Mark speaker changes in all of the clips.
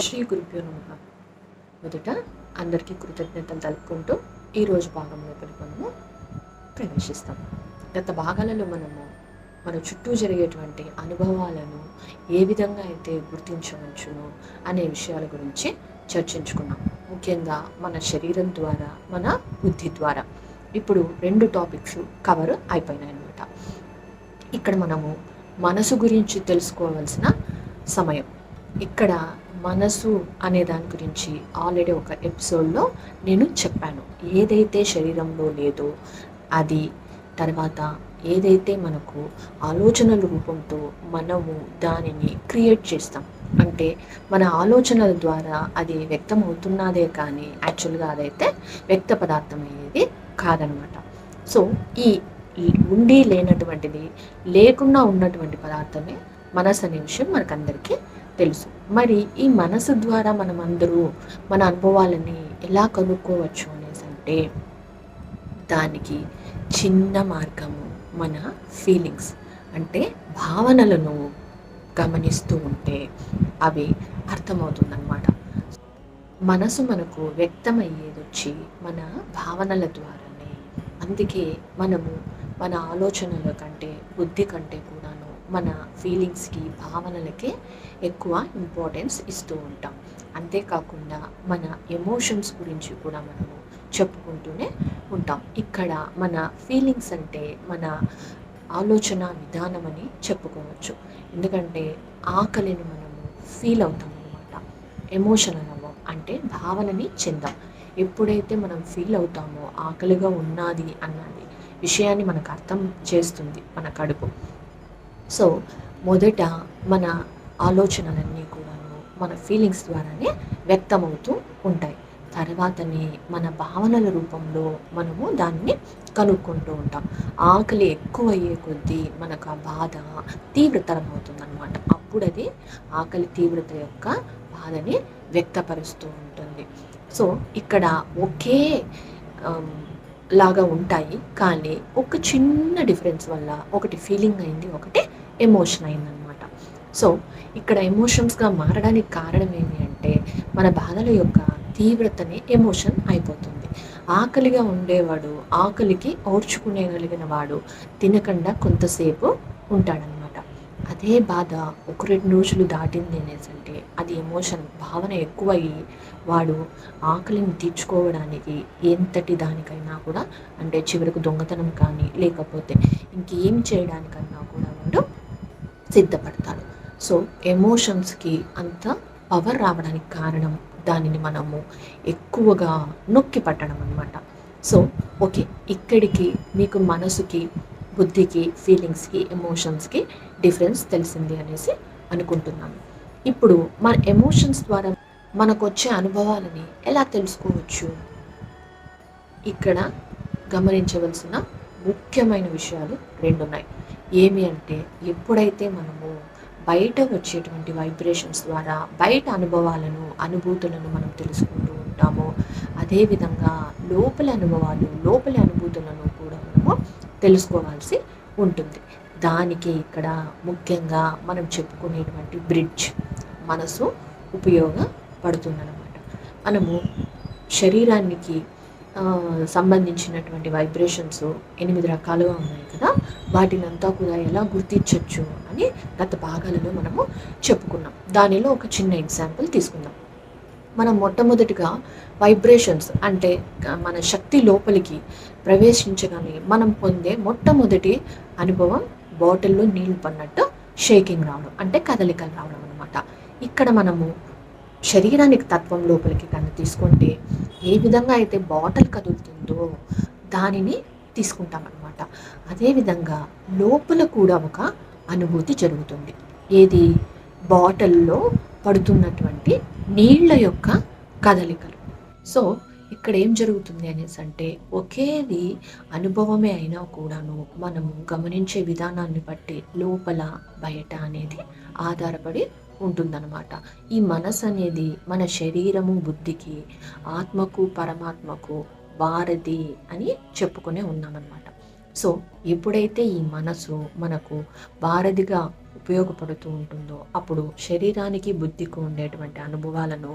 Speaker 1: శ్రీ గురుభ్యో నమః. మొదట అందరికీ కృతజ్ఞతలు తెలుపుకుంటూ ఈరోజు భాగంలోకి మనము ప్రవేశిస్తాం. గత భాగాలలో మనము మన చుట్టూ జరిగేటువంటి అనుభవాలను ఏ విధంగా అయితే గుర్తించవచ్చునో అనే విషయాల గురించి చర్చించుకున్నాం. ముఖ్యంగా మన శరీరం ద్వారా, మన బుద్ధి ద్వారా. ఇప్పుడు 2 టాపిక్స్ కవర్ అయిపోయినాయి అన్నమాట. ఇక్కడ మనము మనసు గురించి తెలుసుకోవాల్సిన సమయం. ఇక్కడ మనసు అనే దాని గురించి ఆల్రెడీ ఒక ఎపిసోడ్లో నేను చెప్పాను. ఏదైతే శరీరంలో లేదో అది, తర్వాత ఏదైతే మనకు ఆలోచనల రూపంతో మనము దానిని క్రియేట్ చేస్తాం, అంటే మన ఆలోచనల ద్వారా అది వ్యక్తం అవుతున్నదే కానీ యాక్చువల్గా అదైతే వ్యక్త పదార్థం అయ్యేది కాదనమాట. సో ఈ ఉండి లేనటువంటిది, లేకుండా ఉన్నటువంటి పదార్థమే మనసు అనే విషయం మనకందరికీ తెలుసు. మరి ఈ మనసు ద్వారా మనం అందరూ మన అనుభవాలని ఎలా కనుక్కోవచ్చు అనేసి అంటే, దానికి చిన్న మార్గము మన ఫీలింగ్స్, అంటే భావనలను గమనిస్తూ ఉంటే అవి అర్థమవుతుందన్నమాట. మనసు మనకు వ్యక్తమయ్యేది వచ్చి మన భావనల ద్వారానే. అందుకే మనము మన ఆలోచనల కంటే, బుద్ధి కంటే కూడాను మన ఫీలింగ్స్కి, భావనలకే ఎక్కువ ఇంపార్టెన్స్ ఇస్తూ ఉంటాం. అంతేకాకుండా మన ఎమోషన్స్ గురించి కూడా మనము చెప్పుకుంటూనే ఉంటాం. ఇక్కడ మన ఫీలింగ్స్ అంటే మన ఆలోచన విధానం అని చెప్పుకోవచ్చు. ఎందుకంటే ఆకలిని మనము ఫీల్ అవుతాం అన్నమాట. ఎమోషనల్ అవ్వం, అంటే భావనని చెందాం. ఎప్పుడైతే మనం ఫీల్ అవుతామో ఆకలిగా ఉన్నది అన్నది విషయాన్ని మనకు అర్థం చేస్తుంది మన కడుపు. సో మొదట మన ఆలోచనలన్నీ కూడాను మన ఫీలింగ్స్ ద్వారానే వ్యక్తమవుతూ ఉంటాయి. తర్వాతనే మన భావనల రూపంలో మనము దాన్ని కనుక్కుంటూ ఉంటాం. ఆకలి ఎక్కువ అయ్యే కొద్దీ మనకు ఆ బాధ తీవ్రతరం అవుతుందన్నమాట. అప్పుడు అది ఆకలి తీవ్రత యొక్క బాధని వ్యక్తపరుస్తూ ఉంటుంది. సో ఇక్కడ ఒకే లాగా ఉంటాయి, కానీ ఒక చిన్న డిఫరెన్స్ వల్ల ఒకటి ఫీలింగ్ అయింది, ఒకటి ఎమోషన్ అయిందనమాట. సో ఇక్కడ ఎమోషన్స్గా మారడానికి కారణం ఏమి అంటే, మన బాధల యొక్క తీవ్రతని ఎమోషన్ అయిపోతుంది. ఆకలిగా ఉండేవాడు ఆకలికి ఓర్చుకునేగలిగిన వాడు తినకుండా కొంతసేపు ఉంటాడనమాట. అదే బాధ 1-2 రోజులు దాటింది అనేసి అంటే అది ఎమోషన్, భావన ఎక్కువయ్యి వాడు ఆకలిని తీర్చుకోవడానికి ఎంతటి దానికైనా కూడా, అంటే చివరకు దొంగతనం కానీ లేకపోతే ఇంకేం చేయడానికన్నా కూడా వాడు సిద్ధపడతాడు. సో ఎమోషన్స్కి అంత పవర్ రావడానికి కారణం దానిని మనము ఎక్కువగా నొక్కి పట్టడం అన్నమాట. సో ఓకే, ఇక్కడికి మీకు మనసుకి, బుద్ధికి, ఫీలింగ్స్కి, ఎమోషన్స్కి డిఫరెన్స్ తెలిసింది అనేసి అనుకుంటున్నాను. ఇప్పుడు మన ఎమోషన్స్ ద్వారా మనకు వచ్చే అనుభవాలని ఎలా తెలుసుకోవచ్చు? ఇక్కడ గమనించవలసిన ముఖ్యమైన విషయాలు 2 ఉన్నాయి. ఏమి అంటే, ఎప్పుడైతే మనము బయట వచ్చేటువంటి వైబ్రేషన్స్ ద్వారా బయట అనుభవాలను, అనుభూతులను మనం తెలుసుకుంటూ ఉంటామో, అదేవిధంగా లోపలి అనుభవాలు, లోపలి అనుభూతులను కూడా మనము తెలుసుకోవాల్సి ఉంటుంది. దానికి ఇక్కడ ముఖ్యంగా మనం చెప్పుకునేటువంటి బ్రిడ్జ్ మనసు ఉపయోగపడుతుందన్నమాట. మనము శరీరానికి సంబంధించినటువంటి వైబ్రేషన్స్ 8 రకాలుగా ఉన్నాయి కదా, వాటినంతా కూడా ఎలా గుర్తించవచ్చు అని గత భాగాలలో మనము చెప్పుకున్నాం. దానిలో ఒక చిన్న ఎగ్జాంపుల్ తీసుకుందాం. మనం మొట్టమొదటిగా వైబ్రేషన్స్ అంటే మన శక్తి లోపలికి ప్రవేశించగానే మనం పొందే మొట్టమొదటి అనుభవం బాటిల్లో నీళ్లు పడినట్టు షేకింగ్ రావడం, అంటే కదలికలు రావడం అనమాట. ఇక్కడ మనము శరీరానికి తత్వం లోపలికి కన్నా తీసుకుంటే ఏ విధంగా అయితే బాటిల్ కదులుతుందో దానిని తీసుకుంటామన్నమాట. అదేవిధంగా లోపల కూడా ఒక అనుభూతి జరుగుతుంది. ఏది? బాటిల్లో పడుతున్నటువంటి నీళ్ల యొక్క కదలికలు. సో ఇక్కడ ఏం జరుగుతుంది అనేసి అంటే, ఒకేది అనుభవమే అయినా కూడాను మనము గమనించే విధానాన్ని బట్టి లోపల బయట అనేది ఆధారపడి ఉంటుందన్నమాట. ఈ మనసు అనేది మన శరీరము, బుద్ధికి, ఆత్మకు, పరమాత్మకు వారధి అని చెప్పుకునే ఉన్నామన్నమాట. సో ఎప్పుడైతే ఈ మనసు మనకు వారధిగా ఉపయోగపడుతూ ఉంటుందో అప్పుడు శరీరానికి బుద్ధికి ఉండేటువంటి అనుభవాలను,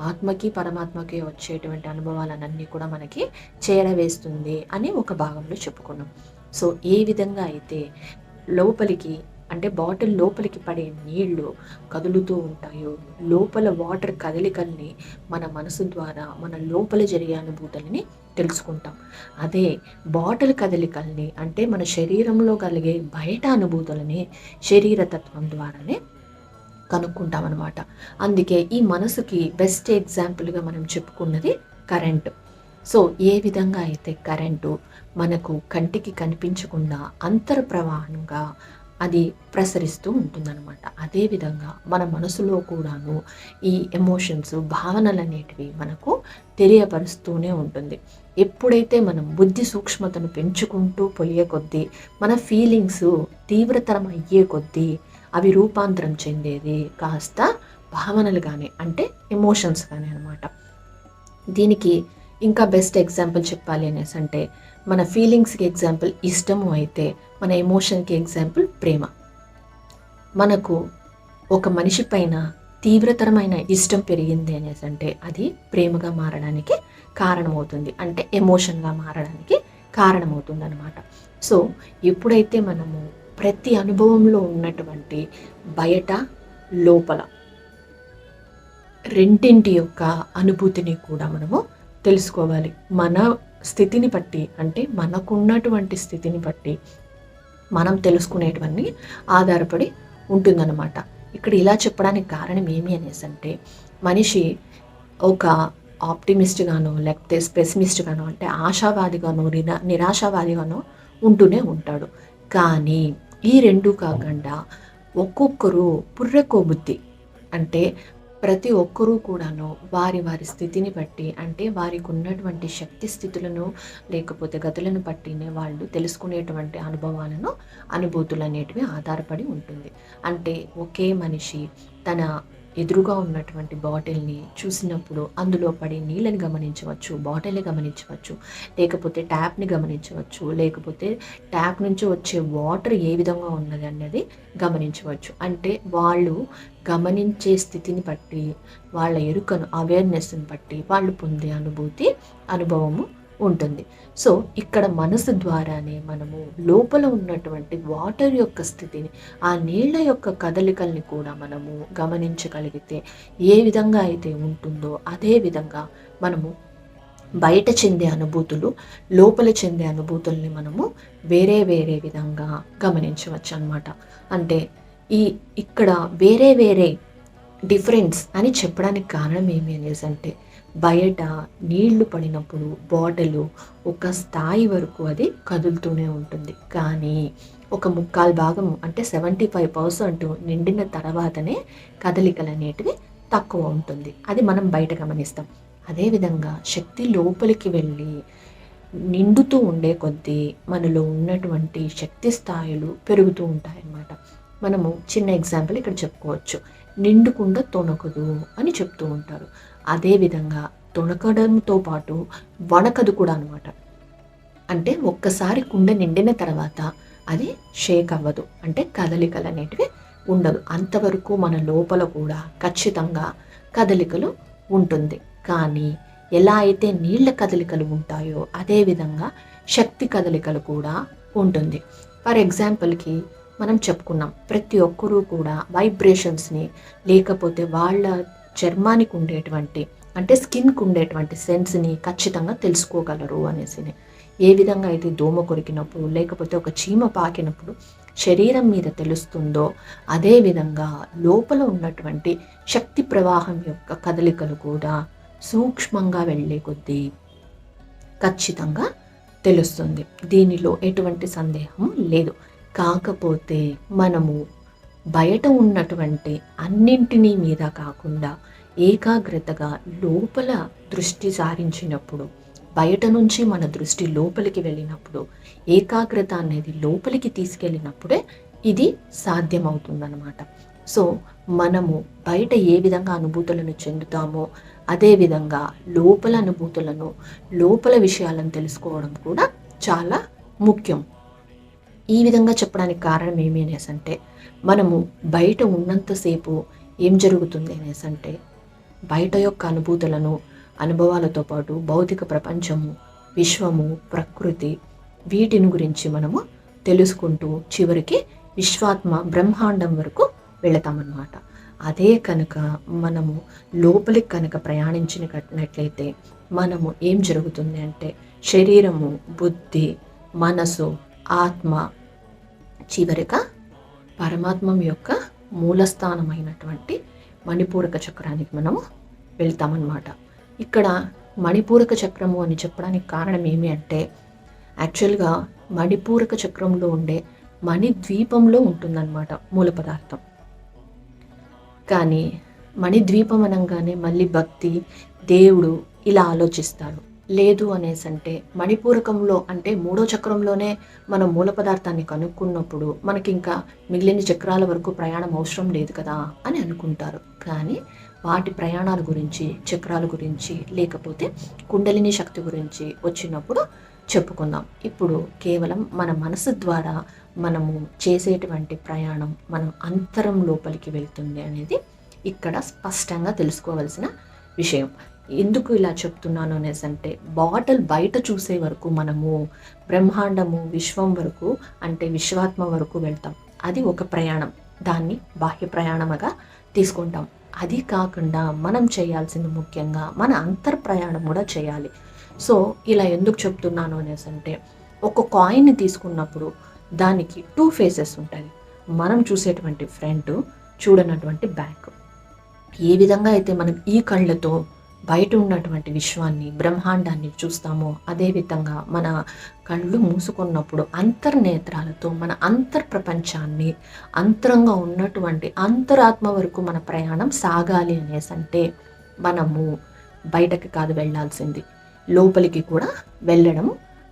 Speaker 1: ఆత్మకి పరమాత్మకి వచ్చేటువంటి అనుభవాలనన్నీ కూడా మనకి చేరవేస్తుంది అని ఒక భాగంలో చెప్పుకున్నాం. సో ఏ విధంగా అయితే లోపలికి అంటే బాటిల్ లోపలికి పడే నీళ్లు కదులుతూ ఉంటాయో, లోపల వాటర్ కదలికల్ని మన మనసు ద్వారా మన లోపల జరిగే అనుభూతులని తెలుసుకుంటాం. అదే బాటిల్ కదలికల్ని అంటే మన శరీరంలో కలిగే బయట అనుభూతులని శరీరతత్వం ద్వారానే కనుక్కుంటాం అనమాట. అందుకే ఈ మనసుకి బెస్ట్ ఎగ్జాంపుల్గా మనం చెప్పుకున్నది కరెంటు. సో ఏ విధంగా అయితే కరెంటు మనకు కంటికి కనిపించకుండా అంతర్ ప్రవాహంగా అది ప్రసరిస్తూ ఉంటుందన్నమాట. అదేవిధంగా మన మనసులో కూడాను ఈ ఎమోషన్స్, భావనలు అనేటివి మనకు తెలియపరుస్తూనే ఉంటుంది. ఎప్పుడైతే మనం బుద్ధి సూక్ష్మతను పెంచుకుంటూ పోయే కొద్దీ, మన ఫీలింగ్స్ తీవ్రతరం అయ్యే కొద్దీ అవి రూపాంతరం చెందేది కాస్త భావనలుగానే, అంటే ఎమోషన్స్ కానీ అనమాట. దీనికి ఇంకా బెస్ట్ ఎగ్జాంపుల్ చెప్పాలి అనేసి అంటే, మన ఫీలింగ్స్కి ఎగ్జాంపుల్ ఇష్టము అయితే మన ఎమోషన్కి ఎగ్జాంపుల్ ప్రేమ. మనకు ఒక మనిషి పైన తీవ్రతరమైన ఇష్టం పెరిగింది అనేసి అంటే అది ప్రేమగా మారడానికి కారణమవుతుంది, అంటే ఎమోషన్గా మారడానికి కారణమవుతుంది అనమాట. సో ఎప్పుడైతే మనము ప్రతి అనుభవంలో ఉన్నటువంటి బయట లోపల రెండింటి యొక్క అనుభూతిని కూడా మనము తెలుసుకోవాలి. మన స్థితిని బట్టి, అంటే మనకున్నటువంటి స్థితిని బట్టి మనం తెలుసుకునేటివన్నీ ఆధారపడి ఉంటుందన్నమాట. ఇక్కడ ఇలా చెప్పడానికి కారణం ఏమి అనేసి అంటే, మనిషి ఒక ఆప్టిమిస్ట్గానో లేకపోతే పెసిమిస్ట్గానో, అంటే ఆశావాదిగానో నిరాశావాదిగానో ఉంటూనే ఉంటాడు. కానీ ఈ రెండు కాకుండా ఒక్కొక్కరు పుర్రెకో బుద్ధి, అంటే ప్రతి ఒక్కరూ కూడాను వారి వారి స్థితిని బట్టి, అంటే వారికి ఉన్నటువంటి శక్తి స్థితులను లేకపోతే గతులను బట్టినే వాళ్ళు తెలుసుకునేటువంటి అనుభవాలను, అనుభూతులు అనేటివి ఆధారపడి ఉంటుంది. అంటే ఒకే మనిషి తన ఎదురుగా ఉన్నటువంటి బాటిల్ని చూసినప్పుడు అందులో పడి నీళ్ళని గమనించవచ్చు, బాటిల్ని గమనించవచ్చు, లేకపోతే ట్యాప్ని గమనించవచ్చు, లేకపోతే ట్యాప్ నుంచి వచ్చే వాటర్ ఏ విధంగా ఉన్నది అన్నది గమనించవచ్చు. అంటే వాళ్ళు గమనించే స్థితిని బట్టి, వాళ్ళ ఎరుకను, అవేర్నెస్ని బట్టి వాళ్ళు పొందే అనుభవము ఉంటుంది. సో ఇక్కడ మనసు ద్వారానే మనము లోపల ఉన్నటువంటి వాటర్ యొక్క స్థితిని, ఆ నీళ్ళ యొక్క కదలికల్ని కూడా మనము గమనించగలిగితే ఏ విధంగా అయితే ఉంటుందో అదే విధంగా మనము బయట చెందే అనుభూతులు, లోపల చెందే అనుభూతుల్ని మనము వేరే వేరే విధంగా గమనించవచ్చు అన్నమాట. అంటే ఇక్కడ వేరే వేరే డిఫరెన్స్ అని చెప్పడానికి కారణం ఏమి అనేసి అంటే, బయట నీళ్లు పడినప్పుడు బాటిల్ ఒక స్థాయి వరకు అది కదులుతూనే ఉంటుంది, కానీ ఒక 3/4 అంటే 75% నిండిన తర్వాతనే కదలికలు అనేటివి తక్కువ ఉంటుంది. అది మనం బయట గమనిస్తాం. అదేవిధంగా శక్తి లోపలికి వెళ్ళి నిండుతూ ఉండే కొద్దీ మనలో ఉన్నటువంటి శక్తి స్థాయిలు పెరుగుతూ ఉంటాయన్నమాట. మనము చిన్న ఎగ్జాంపుల్ ఇక్కడ చెప్పుకోవచ్చు. నిండుకుండా తొణకదు అని చెప్తూ ఉంటారు. అదేవిధంగా తొణకడంతో పాటు వణకదు కూడా అనమాట. అంటే ఒక్కసారి కుండ నిండిన తర్వాత అది షేక్ అవ్వదు, అంటే కదలికలు అనేటివి ఉండదు. అంతవరకు మన లోపల కూడా ఖచ్చితంగా కదలికలు ఉంటుంది. కానీ ఎలా అయితే నీళ్ళ కదలికలు ఉంటాయో అదేవిధంగా శక్తి కదలికలు కూడా ఉంటుంది. ఫర్ ఎగ్జాంపుల్కి మనం చెప్పుకున్నాం, ప్రతి ఒక్కరూ కూడా వైబ్రేషన్స్ని, లేకపోతే వాళ్ళ చర్మానికి ఉండేటువంటి, అంటే స్కిన్కి ఉండేటువంటి సెన్స్ని ఖచ్చితంగా తెలుసుకోగలరు అనేసి. ఏ విధంగా అయితే దోమ కొరికినప్పుడు లేకపోతే ఒక చీమ పాకినప్పుడు శరీరం మీద తెలుస్తుందో అదేవిధంగా లోపల ఉన్నటువంటి శక్తి ప్రవాహం యొక్క కదలికలు కూడా సూక్ష్మంగా వెళ్ళే కొద్దీ ఖచ్చితంగా తెలుస్తుంది. దీనిలో ఎటువంటి సందేహం లేదు. కాకపోతే మనము బయట ఉన్నటువంటి అన్నింటినీ మీద కాకుండా ఏకాగ్రతగా లోపల దృష్టి సారించినప్పుడు, బయట నుంచి మన దృష్టి లోపలికి వెళ్ళినప్పుడు, ఏకాగ్రత అనేది లోపలికి తీసుకెళ్ళినప్పుడే ఇది సాధ్యమవుతుందన్నమాట. సో మనము బయట ఏ విధంగా అనుభూతులను చెందుతామో అదేవిధంగా లోపల అనుభూతులను, లోపల విషయాలను తెలుసుకోవడం కూడా చాలా ముఖ్యం. ఈ విధంగా చెప్పడానికి కారణం ఏమి అనేసి అంటే, మనము బయట ఉన్నంతసేపు ఏం జరుగుతుంది అనేసి అంటే, బయట యొక్క అనుభూతులను, అనుభవాలతో పాటు భౌతిక ప్రపంచము, విశ్వము, ప్రకృతి వీటిని గురించి మనము తెలుసుకుంటూ చివరికి విశ్వాత్మ బ్రహ్మాండం వరకు వెళతామన్నమాట. అదే కనుక మనము లోపలికి కనుక ప్రయాణించినట్లయితే మనము ఏం జరుగుతుంది అంటే, శరీరము, బుద్ధి, మనసు, ఆత్మ చివరిగా పరమాత్మ యొక్క మూలస్థానమైనటువంటి మణిపూరక చక్రానికి మనము వెళ్తామన్నమాట. ఇక్కడ మణిపూరక చక్రము అని చెప్పడానికి కారణం ఏమి అంటే, యాక్చువల్గా మణిపూరక చక్రంలో ఉండే మణిద్వీపంలో ఉంటుందన్నమాట మూల పదార్థం. కానీ మణిద్వీపం అనగానే మళ్ళీ భక్తి, దేవుడు ఇలా ఆలోచిస్తారు. లేదు అనేసి అంటే, మణిపూరకంలో అంటే 3వ చక్రంలోనే మనం మూల పదార్థాన్ని కనుక్కున్నప్పుడు మనకి ఇంకా మిగిలిన చక్రాల వరకు ప్రయాణం అవసరం లేదు కదా అని అనుకుంటారు. కానీ వాటి ప్రయాణాల గురించి, చక్రాల గురించి, లేకపోతే కుండలిని శక్తి గురించి వచ్చినప్పుడు చెప్పుకుందాం. ఇప్పుడు కేవలం మన మనసు ద్వారా మనము చేసేటువంటి ప్రయాణం మనం అంతరం లోపలికి వెళ్తుంది అనేది ఇక్కడ స్పష్టంగా తెలుసుకోవాల్సిన విషయం. ఎందుకు ఇలా చెప్తున్నాను అనేసి అంటే, బాటిల్ బయట చూసే వరకు మనము బ్రహ్మాండము, విశ్వం వరకు అంటే విశ్వాత్మ వరకు వెళ్తాం. అది ఒక ప్రయాణం, దాన్ని బాహ్య ప్రయాణముగా తీసుకుంటాం. అది కాకుండా మనం చేయాల్సింది ముఖ్యంగా మన అంతర్ ప్రయాణం కూడా చేయాలి. సో ఇలా ఎందుకు చెప్తున్నాను అనేసి అంటే, ఒక కాయిన్ని తీసుకున్నప్పుడు దానికి 2 ఫేసెస్ ఉంటాయి. మనం చూసేటువంటి ఫ్రంట్, చూడనటువంటి బ్యాక్. ఏ విధంగా అయితే మనం ఈ కళ్ళతో బయట ఉన్నటువంటి విశ్వాన్ని, బ్రహ్మాండాన్ని చూస్తామో, అదేవిధంగా మన కళ్ళు మూసుకున్నప్పుడు అంతర్నేత్రాలతో మన అంతర్ప్రపంచాన్ని, అంతరంగా ఉన్నటువంటి అంతరాత్మ వరకు మన ప్రయాణం సాగాలి అనేసి అంటే, మనము బయటకి కాదు వెళ్ళాల్సింది, లోపలికి కూడా వెళ్ళడం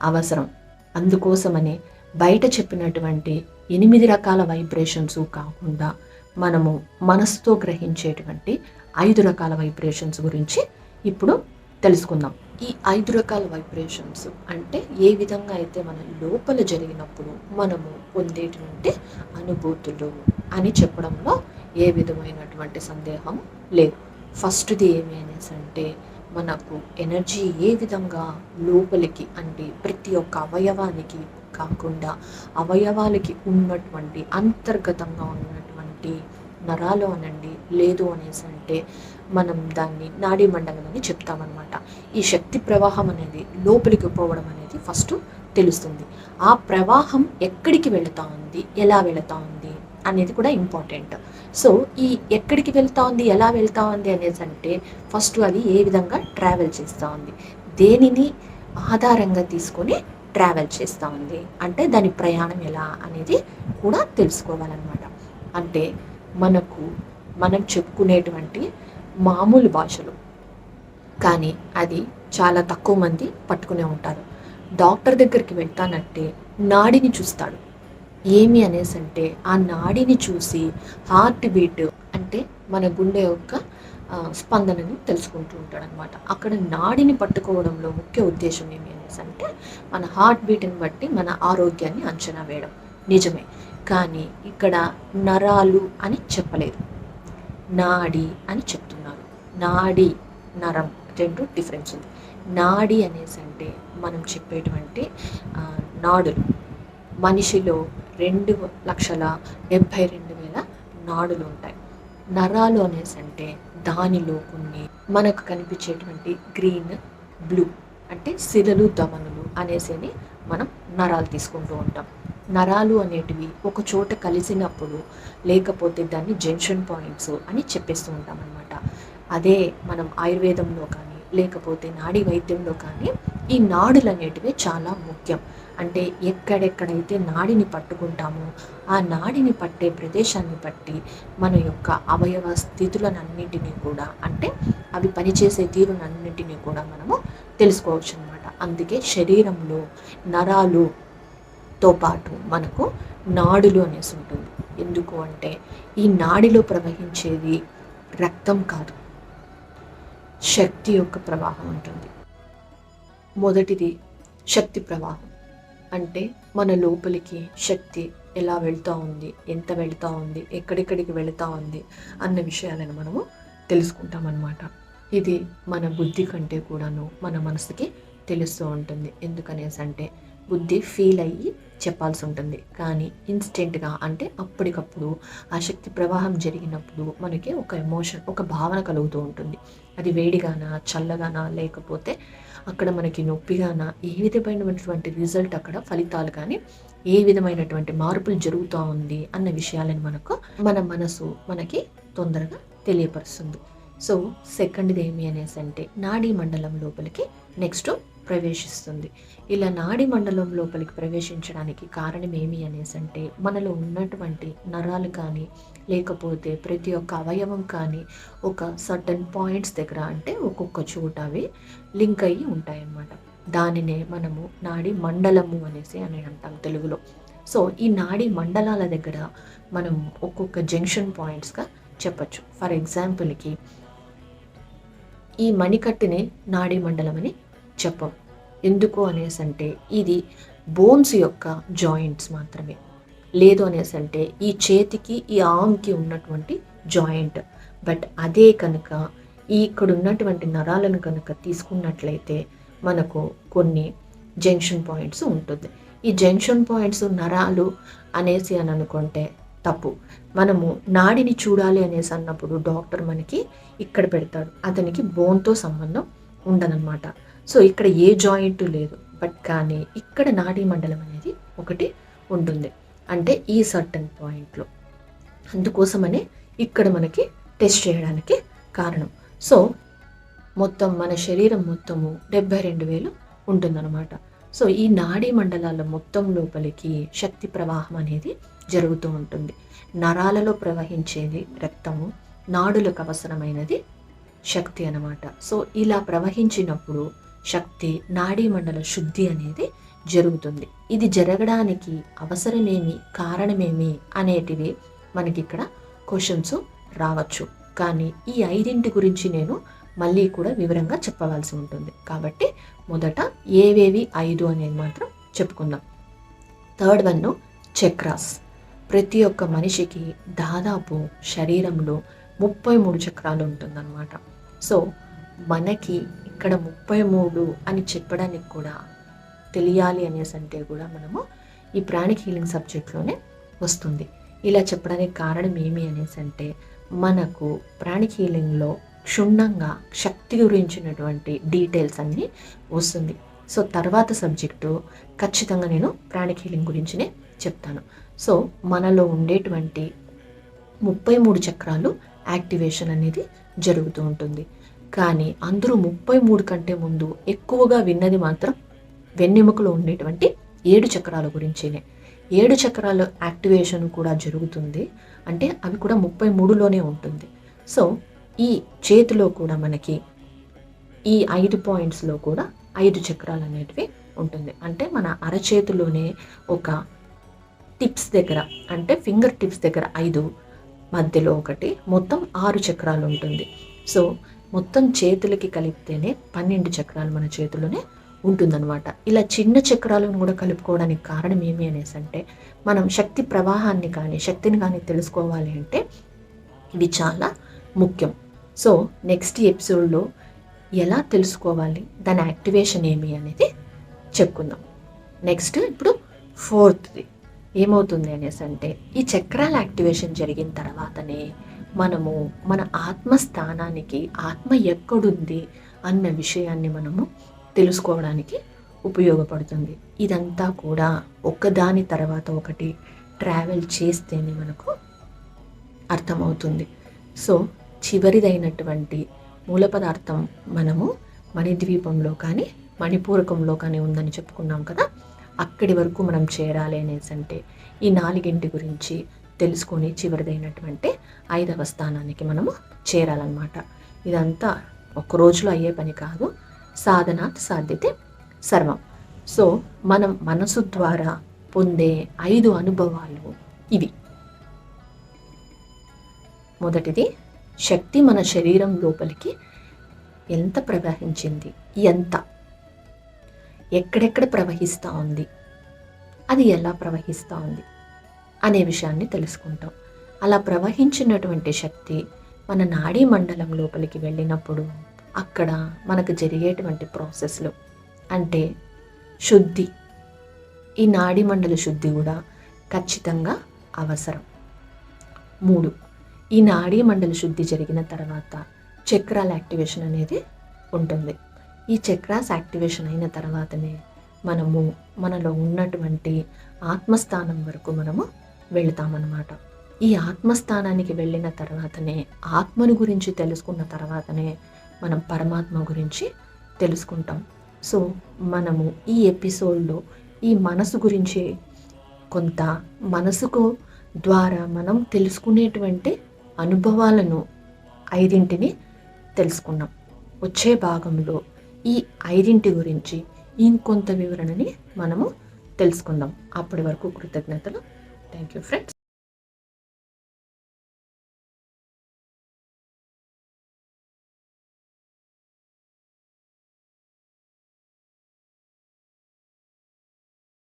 Speaker 1: అవసరం. అందుకోసమని బయట చెప్పినటువంటి 8 రకాల వైబ్రేషన్స్ కాకుండా మనము మనసుతో గ్రహించేటువంటి 5 రకాల వైబ్రేషన్స్ గురించి ఇప్పుడు తెలుసుకుందాం. ఈ 5 రకాల వైబ్రేషన్స్ అంటే ఏ విధంగా అయితే మన లోపల జరిగినప్పుడు మనము పొందేటువంటి అనుభూతులు అని చెప్పడంలో ఏ విధమైనటువంటి సందేహం లేదు. ఫస్ట్ది ఏమి అనేసి అంటే, మనకు ఎనర్జీ ఏ విధంగా లోపలికి అంటే ప్రతి ఒక్క అవయవానికి కాకుండా అవయవాలకి ఉన్నటువంటి అంతర్గతంగా ఉన్నటువంటి నరాలు అనండి, లేదు అనేసి అంటే మనం దాన్ని నాడీ మండలం అని చెప్తామన్నమాట. ఈ శక్తి ప్రవాహం అనేది లోపలికి పోవడం అనేది ఫస్ట్ తెలుస్తుంది. ఆ ప్రవాహం ఎక్కడికి వెళుతూ ఉంది, ఎలా వెళుతూ ఉంది అనేది కూడా ఇంపార్టెంట్. సో ఈ ఎక్కడికి వెళ్తూ ఉంది, ఎలా వెళ్తూ ఉంది అనేసి అంటే, ఫస్ట్ అది ఏ విధంగా ట్రావెల్ చేస్తూ ఉంది, దేనిని ఆధారంగా తీసుకొని ట్రావెల్ చేస్తూ ఉంది అంటే దాని ప్రయాణం ఎలా అనేది కూడా తెలుసుకోవాలన్నమాట. అంటే మనం చెప్పుకునేటువంటి మామూలు భాషలు, కానీ అది చాలా తక్కువ మంది పట్టుకునే ఉంటారు. డాక్టర్ దగ్గరికి వెళ్తానంటే నాడిని చూస్తాడు. ఏమి అనేసి అంటే, ఆ నాడిని చూసి హార్ట్ బీట్ అంటే మన గుండె యొక్క స్పందనని తెలుసుకుంటూ ఉంటాడు అనమాట. అక్కడ నాడిని పట్టుకోవడంలో ముఖ్య ఉద్దేశం ఏమి అనేసి అంటే, మన హార్ట్ బీట్ని బట్టి మన ఆరోగ్యాన్ని అంచనా వేయడం. నిజమే, కానీ ఇక్కడ నరాలు అని చెప్పలేదు, నాడి అని చెప్తున్నారు. నాడి, నరం రెండు డిఫరెన్స్ ఉంది. నాడి అనేసి అంటే మనం చెప్పేటువంటి నాడులు. మనిషిలో 2,72,000 నాడులు ఉంటాయి. నరాలు అనేసి అంటే దానిలో కొన్ని మనకు కనిపించేటువంటి గ్రీన్, బ్లూ అంటే సిరలు, ధమనులు అనేసి మనం నరాలు తీసుకుంటూ ఉంటాం. నరాలు అనేటివి ఒక చోట కలిసినప్పుడు లేకపోతే దాన్ని జంక్షన్ పాయింట్స్ అని చెప్పేస్తూ ఉంటాం అన్నమాట. అదే మనం ఆయుర్వేదంలో కానీ లేకపోతే నాడీ వైద్యంలో కానీ ఈ నాడులు అనేటివి చాలా ముఖ్యం. అంటే ఎక్కడెక్కడైతే నాడిని పట్టుకుంటామో ఆ నాడిని పట్టే ప్రదేశాన్ని బట్టి మన యొక్క అవయవ స్థితులనన్నింటినీ కూడా అంటే అవి పనిచేసే తీరునన్నింటినీ కూడా మనము తెలుసుకోవచ్చు అన్నమాట. అందుకే శరీరంలో నరాలుతో పాటు మనకు నాడులు అనేసి ఉంటుంది. ఎందుకు అంటే ఈ నాడిలో ప్రవహించేది రక్తం కాదు, శక్తి యొక్క ప్రవాహం ఉంటుంది. మొదటిది శక్తి ప్రవాహం, అంటే మన లోపలికి శక్తి ఎలా వెళ్తూ ఉంది, ఎంత వెళ్తూ ఉంది, ఎక్కడెక్కడికి వెళుతూ ఉంది అన్న విషయాలను మనము తెలుసుకుంటామన్నమాట. ఇది మన బుద్ధి కంటే కూడాను మన మనసుకి తెలుస్తూ ఉంటుంది. ఎందుకనేసి అంటే బుద్ధి ఫీల్ అయ్యి చెప్పాల్సి ఉంటుంది, కానీ ఇన్స్టెంట్గా అంటే అప్పటికప్పుడు ఆ శక్తి ప్రవాహం జరిగినప్పుడు మనకి ఒక ఎమోషన్, ఒక భావన కలుగుతూ ఉంటుంది. అది వేడిగానా, చల్లగానా, లేకపోతే అక్కడ మనకి నొప్పిగానా, ఏ విధమైనటువంటి రిజల్ట్, అక్కడ ఫలితాలు కానీ ఏ విధమైనటువంటి మార్పులు జరుగుతూ ఉంది అన్న విషయాలను మన మనసు మనకి తొందరగా తెలియపరుస్తుంది. సో సెకండ్ది ఏమి అనేసి అంటే నాడీ మండలం లోపలికి నెక్స్ట్ ప్రవేశిస్తుంది. ఇలా నాడీ మండలం లోపలికి ప్రవేశించడానికి కారణం ఏమి అనేసి అంటే మనలో ఉన్నటువంటి నరాలు కానీ లేకపోతే ప్రతి ఒక్క అవయవం కానీ ఒక సర్టన్ పాయింట్స్ దగ్గర, అంటే ఒక్కొక్క చోట అవి లింక్ అయ్యి ఉంటాయన్నమాట. దానినే మనము నాడీ మండలము అనేసి అని అంటాం తెలుగులో. సో ఈ నాడీ మండలాల దగ్గర మనం ఒక్కొక్క జంక్షన్ పాయింట్స్గా చెప్పచ్చు. ఫర్ ఎగ్జాంపుల్కి ఈ మణికట్టుని నాడీ మండలం అని చెప్పం. ఎందుకు అనేసి అంటే ఇది బోన్స్ యొక్క జాయింట్స్ మాత్రమే. లేదు అనేసి అంటే ఈ చేతికి ఈ ఆర్మ్కి ఉన్నటువంటి జాయింట్. బట్ అదే కనుక ఇక్కడ ఉన్నటువంటి నరాలను కనుక తీసుకున్నట్లయితే మనకు కొన్ని జంక్షన్ పాయింట్స్ ఉంటుంది. ఈ జంక్షన్ పాయింట్స్ నరాలు అనేసి అని అనుకుంటే తప్పు. మనము నాడిని చూడాలి అనేసి అన్నప్పుడు డాక్టర్ మనకి ఇక్కడ పెడతాడు, అతనికి బోన్తో సంబంధం ఉండదన్నమాట. సో ఇక్కడ ఏ జాయింట్ లేదు, బట్ కానీ ఇక్కడ నాడీ మండలం అనేది ఒకటి ఉంటుంది, అంటే ఈ సర్టన్ పాయింట్లో. అందుకోసమనే ఇక్కడ మనకి టెస్ట్ చేయడానికి కారణం. సో మొత్తం మన శరీరం మొత్తము 72,000 ఉంటుందన్నమాట. సో ఈ నాడీ మండలాల మొత్తం లోపలికి శక్తి ప్రవాహం అనేది జరుగుతూ ఉంటుంది. నరాలలో ప్రవహించేది రక్తము, నాడులకు అవసరమైనది శక్తి అన్నమాట. సో ఇలా ప్రవహించినప్పుడు శక్తి, నాడీ మండల శుద్ధి అనేది జరుగుతుంది. ఇది జరగడానికి అవసరమేమి, కారణమేమి అనేటివి మనకి ఇక్కడ క్వశ్చన్స్ రావచ్చు. కానీ ఈ 5 గురించి నేను మళ్ళీ కూడా వివరంగా చెప్పవలసి ఉంటుంది. కాబట్టి మొదట ఏవేవి 5 అనేది మాత్రం చెప్పుకుందాం. Third one chakras. ప్రతి ఒక్క మనిషికి దాదాపు శరీరంలో 33 చక్రాలు ఉంటుందన్నమాట. సో మనకి ఇక్కడ 33 అని చెప్పడానికి కూడా తెలియాలి అనేసి అంటే కూడా మనము ఈ ప్రాణిక్ హీలింగ్ సబ్జెక్ట్లోనే వస్తుంది. ఇలా చెప్పడానికి కారణం ఏమి అనేసి అంటే మనకు ప్రాణిక్ హీలింగ్లో క్షుణ్ణంగా శక్తి గురించినటువంటి డీటెయిల్స్ అన్నీ వస్తుంది. సో తర్వాత సబ్జెక్టు ఖచ్చితంగా నేను ప్రాణిక్ హీలింగ్ గురించినే చెప్తాను. సో మనలో ఉండేటువంటి 33 చక్రాలు యాక్టివేషన్ అనేది జరుగుతూ ఉంటుంది. కానీ అందరూ 33 కంటే ముందు ఎక్కువగా విన్నది మాత్రం వెన్నెముకలో ఉండేటువంటి 7 చక్రాల గురించేనే. 7 చక్రాల యాక్టివేషన్ కూడా జరుగుతుంది, అంటే అవి కూడా 33లోనే ఉంటుంది. సో ఈ చేతిలో కూడా మనకి ఈ 5 పాయింట్స్లో కూడా 5 చక్రాలు అనేటివి ఉంటుంది. అంటే మన అరచేతిలోనే ఒక టిప్స్ దగ్గర, అంటే ఫింగర్ టిప్స్ దగ్గర 5, మధ్యలో ఒకటి, మొత్తం 6 చక్రాలు ఉంటుంది. సో మొత్తం చేతులకి కలిపితేనే 12 చక్రాలు మన చేతిలోనే ఉంటుందన్నమాట. ఇలా చిన్న చక్రాలను కూడా కలుపుకోవడానికి కారణం ఏమి అనేసి అంటే మనం శక్తి ప్రవాహాన్ని కానీ శక్తిని కానీ తెలుసుకోవాలి అంటే ఇది చాలా ముఖ్యం. సో నెక్స్ట్ ఎపిసోడ్లో ఎలా తెలుసుకోవాలి, దాని యాక్టివేషన్ ఏమి అనేది చెప్పుకుందాం. నెక్స్ట్ ఇప్పుడు 4th ఏమవుతుంది అనేసి అంటే ఈ చక్రాల యాక్టివేషన్ జరిగిన తర్వాతనే మనము మన ఆత్మస్థానానికి, ఆత్మ ఎక్కడుంది అన్న విషయాన్ని మనము తెలుసుకోవడానికి ఉపయోగపడుతుంది. ఇదంతా కూడా ఒకదాని తర్వాత ఒకటి ట్రావెల్ చేస్తేనే మనకు అర్థమవుతుంది. సో చివరిదైనటువంటి మూల పదార్థం మనము మణిద్వీపంలో కానీ మణిపూరకంలో కానీ ఉందని చెప్పుకున్నాం కదా. అక్కడి వరకు మనం చేరాలి అనేసి అంటే ఈ 4 గురించి తెలుసుకొని చివరిదైనటువంటి 5వ స్థానానికి మనము చేరాలన్నమాట. ఇదంతా ఒక రోజులో అయ్యే పని కాదు. సాధనాత్ సాధ్యతే సర్వం. సో మనం మనసు ద్వారా పొందే 5 అనుభవాలు ఇవి. మొదటిది, శక్తి మన శరీరం లోపలికి ఎంత ప్రవహించింది, ఎంత, ఎక్కడెక్కడ ప్రవహిస్తూ ఉంది, అది ఎలా ప్రవహిస్తూ ఉంది అనే విషయాన్ని తెలుసుకుంటాం. అలా ప్రవహించినటువంటి శక్తి మన నాడీ మండలం లోపలికి వెళ్ళినప్పుడు అక్కడ మనకు జరిగేటువంటి ప్రాసెస్లు అంటే శుద్ధి, ఈ నాడీ మండల శుద్ధి కూడా ఖచ్చితంగా అవసరం. 3, ఈ నాడీ మండల శుద్ధి జరిగిన తర్వాత చక్రాల యాక్టివేషన్ అనేది ఉంటుంది. ఈ చక్రాస్ యాక్టివేషన్ అయిన తర్వాతనే మనము మనలో ఉన్నటువంటి ఆత్మస్థానం వరకు మనము వెళతామన్నమాట. ఈ ఆత్మస్థానానికి వెళ్ళిన తర్వాతనే, ఆత్మను గురించి తెలుసుకున్న తర్వాతనే మనం పరమాత్మ గురించి తెలుసుకుంటాం. సో మనము ఈ ఎపిసోడ్లో ఈ మనసు గురించి కొంత మనసుకు ద్వారా మనం తెలుసుకునేటువంటి అనుభవాలను 5ని తెలుసుకున్నాం. వచ్చే భాగంలో ఈ 5 గురించి ఇంకొంత వివరణని మనము తెలుసుకుందాం. అప్పటి వరకు కృతజ్ఞతలు. Thank you friends.